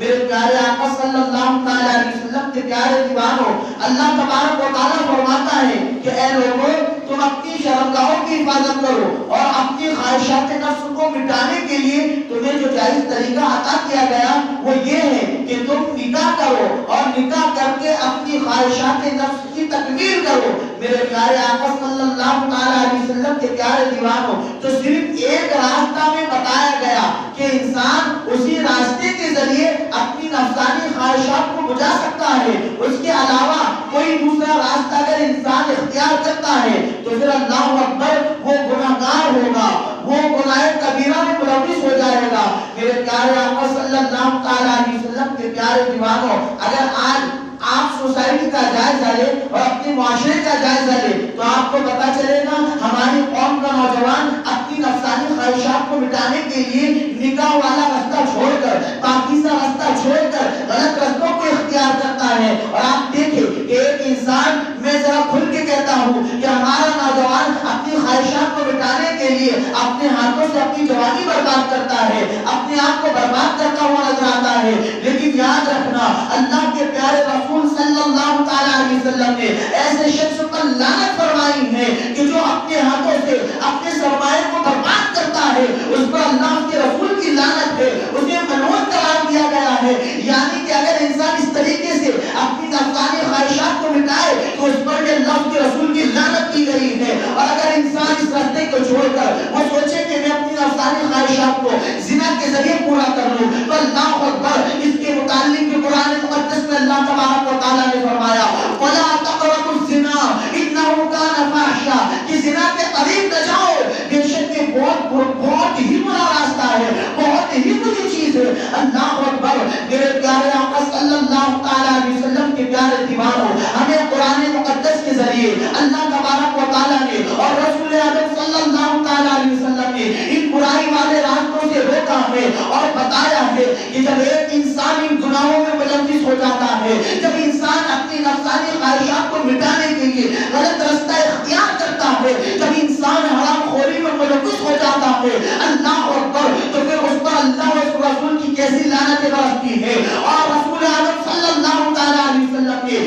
میرے پیارے آقا صلی اللہ علیہ وسلم کے پیارے دیوانوں، اللہ تبارک و تعالیٰ فرماتا ہے کہ اے لوگوں تم اپنی شرمگاہوں کی حفاظت کرو اور اپنی خواہشات نفس کو مٹانے کے لیے تمہیں جو جائز طریقہ عطا کیا گیا وہ یہ ہے کہ تم نکاح کرو اور نکاح کر کے اپنی خواہشات نفس کی تکمیل کرو۔ میرے پیارے آقا صلی اللہ علیہ وسلم کے پیارے دیوانوں، تو صرف ایک راستہ میں بتایا گیا کہ انسان اسی راستے کے ذریعے اپنی نفسانی خواہشات کو بجھا سکتا ہے، اس کے علاوہ کوئی دوسرا راستہ اگر انسان اختیار کرتا ہے تو پھر اللہ اکبر وہ گناہگار ہوگا، وہ گناہ کبیرہ میں ملوث ہو جائے گا۔ میرے پیارے آقا صلی اللہ علیہ وسلم کے پیارے دیوانوں، اگر آج آپ سوسائٹی کا جائزہ لیں اور اپنے معاشرے کا جائزہ لیں تو آپ کو پتا چلے گا ہماری قوم کا نوجوان اپنی نفسانی خواہشات کو مٹانے کے لیے نکاح والا راستہ چھوڑ کر، پاکیزہ راستہ چھوڑ کر غلط رستوں کو اختیار کرتا ہے۔ اور آپ دیکھیں کہ ایک انسان، میں ذرا کھل کے کہتا ہوں کہ ہمارا نوجوان اپنی خواہشات کو مٹانے کے لیے اپنے ہاتھوں سے اپنی جوانی برباد کرتا ہے، اپنے آپ کو برباد کرتا ہوا نظر آتا ہے۔ لیکن یاد رکھنا اللہ کے پیارے رسول صلی اللہ علیہ وسلم نے ایسے شخص پر لعنت فرمائی ہے کہ جو اپنے ہاتھوں سے اپنے سرمایہ کو برباد کرتا ہے، اس پر اللہ کے رسول کی لعنت ہے، اسے ملعون قرار دیا گیا ہے۔ یعنی کہ اگر انسان اس طریقے سے اپنی نفسانی خواہشات کو مٹائے تو اس پر اللہ کے رسول کی لعنت کی گئی ہے۔ اور اگر انسان اس راستے کو چھوڑ کر وہ سوچے کہ میں اپنی نفسانی خواہشات کو زنا کے ذریعے پورا کر لوں تو اللہ اکبر، اس کے متعلق قرآن مقدس میں اللہ تبارک و تعالیٰ نے فرمایا وَلَا تَقْرَبُوا الزِّنَا إِنَّهُ كَانَ فَاحِشًا، کہ زنا کے قریب نہ جاؤ، بے شک یہ بہت ہی برا راستہ ہے، بہت ہی بری چیز ہے۔ اللہ اکبر، میرے پیارے آقا صلی اللہ علیہ وسلم کے پیارے دیوانوں، ہمیں قرآن مقدس کے ذریعے اللہ تبارک و تعالیٰ نے اور رسول اکرم صلی اللہ علیہ وسلم نے ان برائی والے راستوں سے روکا ہے اور بتایا ہے کہ جب ایک انسان ان گناہوں میں ملوث ہو جاتا ہے، جب انسان اپنی نفسانی خواہشات کو مٹانے کے لیے غلط راستہ اختیار کرتا ہے، جب انسان حرام خوری میں ملوث ہو جاتا ہے، اللہ اکبر، تو پھر اس پر اللہ اور اس رسول کی کیسی لعنت برستی ہے۔ اور رسول اکرم صلی اللہ علیہ وسلم نے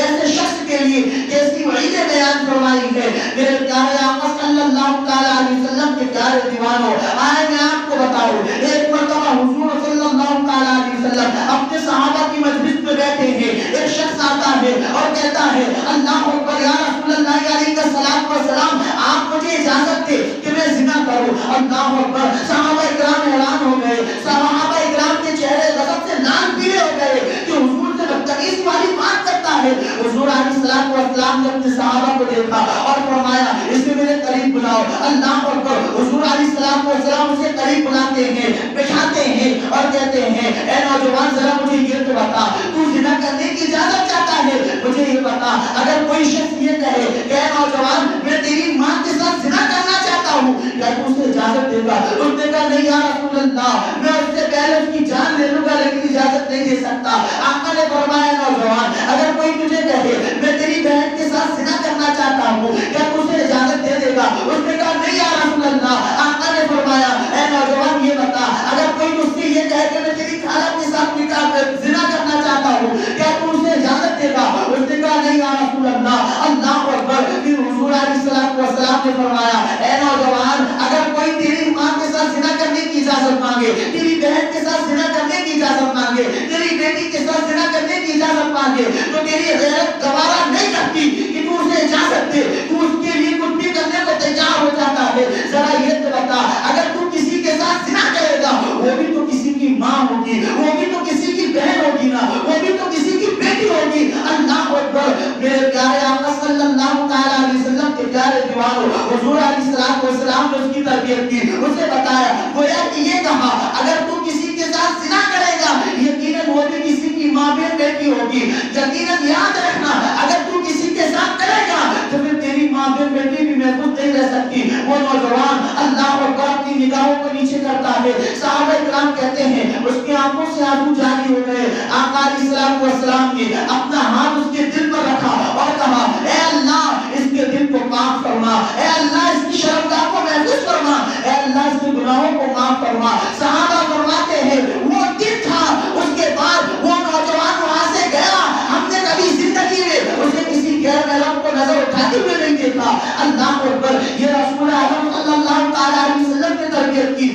ایسے شخص کے لیے کیسی وعیدیں بیان فرمائی ہے۔ میرے پیارے آقا صلی اللہ علیہ وسلم کے پیارے دیوانوں، آئے میں آپ کو بتاؤں، ایک مرتبہ حضور صلی اللہ علیہ وسلم اپنے صحابہ کی مجلس میں بیٹھے ہیں، ایک شخص آتا ہے اور کہتا ہے اللہ اکبر یا رسول اللہ علیہ السلام، آپ مجھے اجازت دے کہ میں زنا کروں۔ اللہ اکبر، صحابہ اکرام حیران ہو گئے، صحابہ اکرام کے چہرے غضب سے لال پیلے ہو گئے کہ حضور سے بدتمیزی والی بات کرتا ہے۔ حضور علیہ السلام نے اپنے صحابہ کو دیکھا اور فرمایا اسے میرے قریب بلاؤ۔ اللہ اکبر، حضور علیہ السلام اسے قریب بلاتے ہیں، بٹھاتے ہیں اور کہتے ہیں اے نوجوان ذرا مجھے یہ تو بتا، تو زنا کرنے کی اجازت چاہتا ہے؟ مجھے یہ بتا، اگر کوئی شخص یہ کہے کہ اے نوجوان میں تیری ماں کے ساتھ زنا کرنا چاہتا ہوں، کیا تو اسے اجازت دے گا؟ اس نے کہا نہیں یا رسول اللہ، میں اس سے پہلے اس کی جان لے لوں گا لیکن اجازت نہیں دے سکتا۔ آقا نے فرمایا نوجوان اگر کوئی تجھے کہے میں تیری بہن کے ساتھ زنا کرنا چاہتا ہوں، کیا تو اسے اجازت دے دے گا؟ اس نے کہا نہیں یا رسول اللہ۔ آقا نے فرمایا اے نوجوان یہ بتا، اگر کوئی تجھ سے یہ کہے کہ میں تیری خالہ کے ساتھ زنا کرنا چاہتا ہوں، کیا تو اسے اجازت دے گا؟ اس نے کہا نہیں یا رسول اللہ۔ اللہ اکبر، پھر حضور علیہ السلام نے فرمایا اے نوجوان اگر کوئی تیری ماں کے ساتھ زنا کرنے کی اجازت مانگے، تیری بہن کے ساتھ زنا کرنے کی اجازت مانگے، تیری بیٹی کے ساتھ زنا کرنے کی اجازت مانگے تو تیری غیرت گوارا نہیں کرتی کہ تو اسے اجازت دے، تو اس کے لیے کچھ بھی کرنے کو تیار ہو جاتا ہے۔ ذرا یہ تو بتا، اگر تو کسی کے ساتھ زنا کرے گا وہ بھی تو کسی کی ماں ہوگی، وہ بھی تو کسی کی بہن ہوگی نا، وہ بھی تو کسی کی بیٹی ہوگی۔ اللہ اکبر، میرے پیارے آقا صلی اللہ علیہ وسلم کے پیارے دیوانوں، حضور علیہ السلام نے اس کی تربیت کی، اسے بتایا، گویا کہ یہ کہا اگر تو کسی کے ساتھ زنا کرے گا یقیناً وہ بھی کسی کی ماں بہن بیٹی ہوگی۔ یقیناً یاد رکھنا اگر تو کسی کے ساتھ کرے گا تو پھر تیری ماں بہن بیٹی بھی محفوظ نہیں رہ سکتی۔ وہ نوجوان اللہ اکبر اپنی نگاہوں کو نیچے کرتا ہے، صحابہ کرام کہتے ہیں اس کی آنکھوں سے آنسو جاری ہو گئے۔ آقا علیہ السلام نے اپنا ہاتھ اس کے دل پر رکھا اور کہا اے اللہ اس کے دل کو پاک فرما، اے اللہ اس کی شرمگاہ کو محفوظ فرما، اے اللہ اس کے گناہوں کو معاف فرما۔ صحابہ فرماتے ہیں وہ دن تھا دیکھا. اللہ اکبر. یہ رسول اعظم صلی اللہ تعالی علیہ وسلم کی تربیت کی